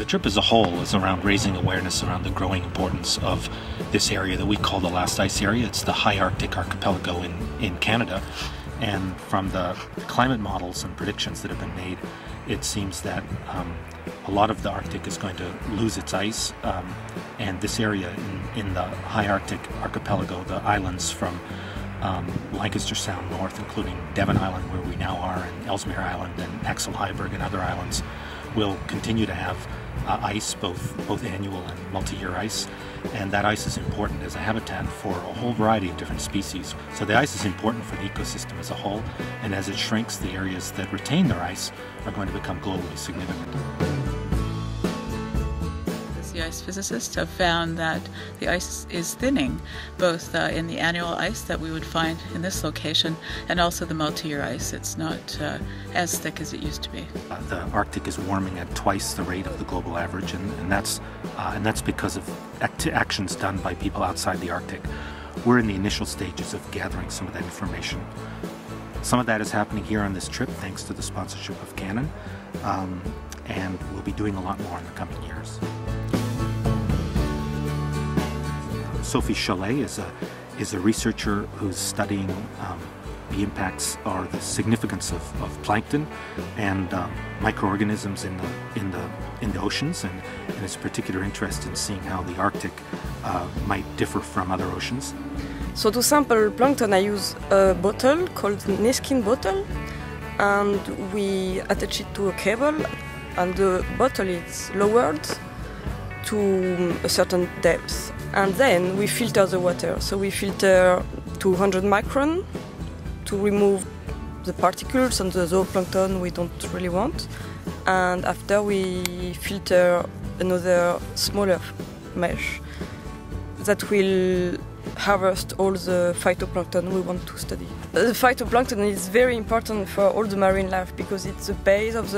trip as a whole is around raising awareness around the growing importance of this area that we call the last ice area. It's the high Arctic archipelago in Canada. And from the climate models and predictions that have been made, it seems that a lot of the Arctic is going to lose its ice. And this area in the high Arctic archipelago, the islands from Lancaster Sound north, including Devon Island, where we now are, and Ellesmere Island, and Axel Heiberg and other islands, will continue to have ice, both annual and multi-year ice, and that ice is important as a habitat for a whole variety of different species. So the ice is important for the ecosystem as a whole, and as it shrinks, the areas that retain their ice are going to become globally significant. The ice physicists have found that the ice is thinning, both in the annual ice that we would find in this location and also the multi-year ice. It's not as thick as it used to be. The Arctic is warming at twice the rate of the global average, and that's because of actions done by people outside the Arctic. We're in the initial stages of gathering some of that information. Some of that is happening here on this trip thanks to the sponsorship of Canon, and we'll be doing a lot more in the coming years. Sophie Chollet is a researcher who's studying the impacts or the significance of plankton and microorganisms in the oceans, and has particular interest in seeing how the Arctic might differ from other oceans. So to sample plankton, I use a bottle called Neskin bottle, and we attach it to a cable, and the bottle is lowered to a certain depth. And then we filter the water. So we filter 200 micron to remove the particles and the zooplankton we don't really want. And after we filter another smaller mesh that will harvest all the phytoplankton we want to study. The phytoplankton is very important for all the marine life because it's the base of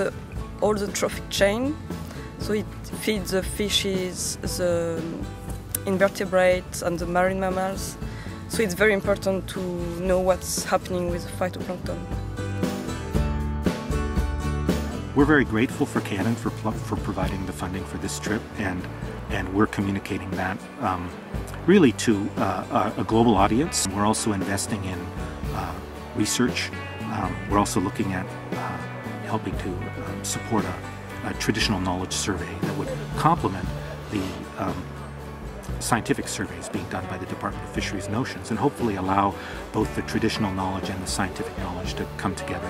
all the trophic chain. So it feeds the fishes, the invertebrates and the marine mammals. So it's very important to know what's happening with the phytoplankton. We're very grateful for Canon for providing the funding for this trip, and we're communicating that really to a global audience. We're also investing in research. We're also looking at helping to support a traditional knowledge survey that would complement the scientific surveys being done by the Department of Fisheries and Oceans, and hopefully allow both the traditional knowledge and the scientific knowledge to come together.